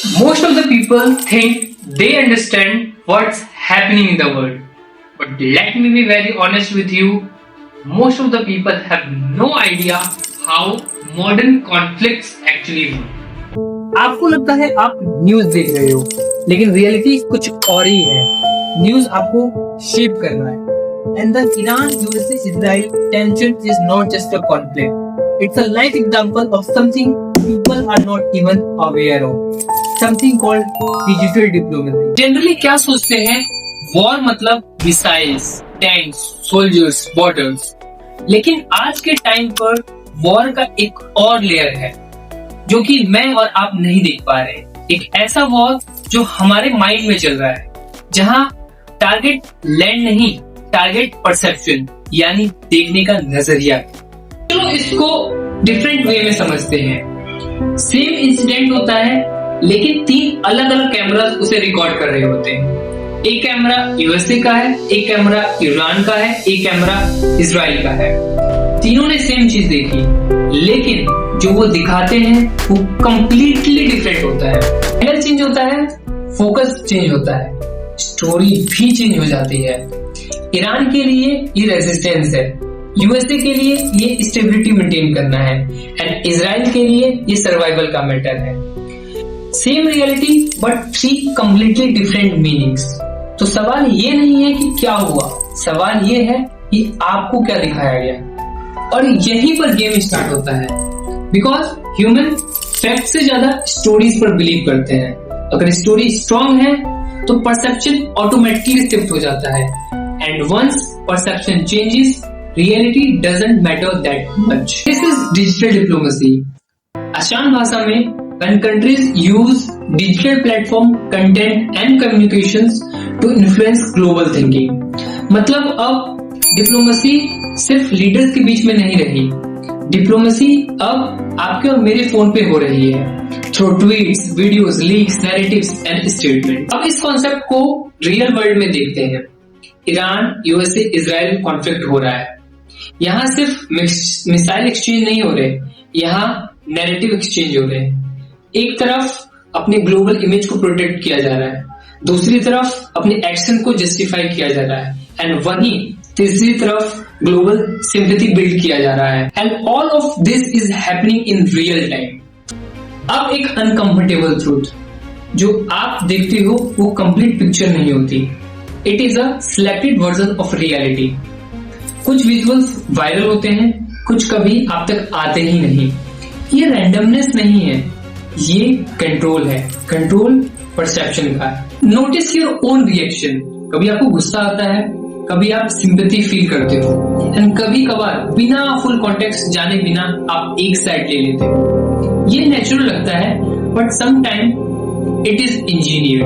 Most of the people think they understand what's happening in the world. But let me be very honest with you, most of the people have no idea how modern conflicts actually work. आपको लगता है आप news देख रहे हो, लेकिन reality कुछ और ही है. न्यूज आपको शेप करना है. And the Iran-USA-Israel tension is not just a conflict. It's a life example of something people are not even aware of. Something called digital diplomacy. Generally क्या सोचते हैं? वॉर मतलब मिसाइल्स, टैंक्स, सोल्जर्स, बॉर्डर्स. लेकिन आज के time पर war का एक और लेयर है जो कि मैं और आप नहीं देख पा रहे. एक ऐसा वॉर जो हमारे माइंड में चल रहा है, जहां टारगेट लैंड नहीं, टारगेट परसेप्शन यानी देखने का नजरिया. चलो इसको डिफरेंट वे में समझते हैं. सेम इंसिडेंट होता है, लेकिन 3 अलग अलग कैमरास उसे रिकॉर्ड कर रहे होते हैं. एक कैमरा यूएसए का है, एक कैमरा ईरान का है, एक कैमरा इजराइल का है. तीनों ने सेम चीज देखी, लेकिन जो वो दिखाते हैं वो कंप्लीटली डिफरेंट होता है. एंगल चेंज होता है, फोकस चेंज होता है, स्टोरी भी चेंज हो जाती है. ईरान के लिए ये रेजिस्टेंस है, यूएसए के लिए ये स्टेबिलिटी मेंटेन करना है, एंड इजराइल के लिए ये सर्वाइवल का मैटर है. Same reality but 3 completely different meanings. तो सवाल ये नहीं है कि क्या हुआ, सवाल ये है कि आपको क्या दिखाया गया. और यहीं पर गेम स्टार्ट होता है, बिकॉज ह्यूमन फैक्ट से ज्यादा स्टोरीज पर बिलीव करते हैं. अगर स्टोरी स्ट्रॉन्ग है तो परसेप्शन ऑटोमेटिकली शिफ्ट हो जाता है, and once perception changes, reality doesn't matter that much. This is digital diplomacy. आसान भाषा में, when countries use digital platform, content and communications to influence global thinking. मतलब अब डिप्लोमेसी सिर्फ लीडर्स के बीच में नहीं रही. डिप्लोमेसी अब आपके और मेरे फोन पे हो रही है, through tweets, videos, leaks, narratives and statement. अब इस कॉन्सेप्ट को रियल वर्ल्ड में देखते हैं. ईरान, यूएसए, इजराइल कॉन्फ्लिक्ट हो रहा है. यहाँ सिर्फ मिसाइल एक्सचेंज नहीं हो रहे, यहाँ नैरेटिव एक्सचेंज हो रहे हैं. एक तरफ अपने ग्लोबल इमेज को प्रोटेक्ट किया जा रहा है, दूसरी तरफ अपने एक्शन को जस्टिफाई किया जा रहा है, एंड वहीं तीसरी तरफ ग्लोबल सिंपैथी बिल्ड किया जा रहा है. And all of this is happening in real time. अब एक अनकंफर्टेबल ट्रूथ, जो आप देखते हो वो कंप्लीट पिक्चर नहीं होती. It is a selected version of reality. कुछ विजुअल्स वायरल होते हैं, कुछ कभी आप तक आते ही नहीं. ये रैंडमनेस नहीं है, ये कंट्रोल है. कंट्रोल परसेप्शन का. Notice your own reaction. कभी आपको गुस्सा आता है, कभी आप सिंपैथी फील करते हो, एंड कभी कभार बिना फुल कॉन्टेक्स्ट जाने बिना आप एक साइड ले लेते हो. ये नेचुरल लगता है, but some time it is engineered,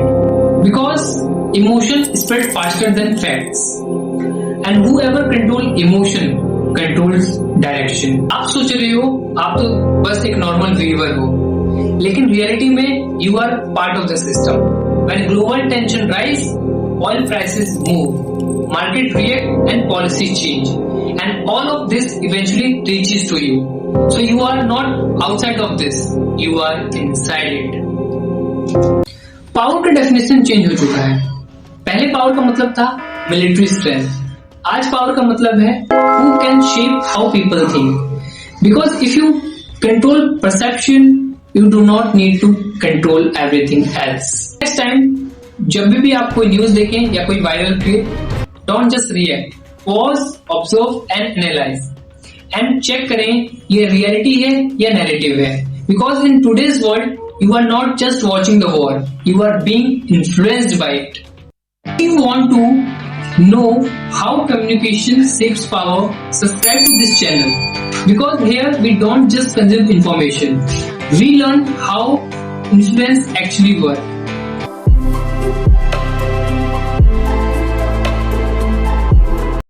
because emotion spread faster than facts, and whoever control emotion controls direction. आप सोच रहे हो आप तो बस एक नॉर्मल व्यूअर हो, लेकिन रियलिटी में you are part of the system. When global tension rise, oil prices move, market react and policy change, and all of this eventually reaches to you. So you are not outside of this, you are inside it. Power का definition change हो चुका है. पहले power का मतलब था military strength. आज power का मतलब है who can shape how people think. Because if you control perception, you do not need to control everything else. Next time जब भी आप कोई न्यूज देखें या कोई viral clip, don't just react. Pause, observe and analyze. And check करें ये reality है या नैरेटिव है. Because in today's world, you are not just watching the war, you are being influenced by it. If you want to know how communication shapes power, subscribe to this channel, because here we don't just consume information, we learn how influence actually works.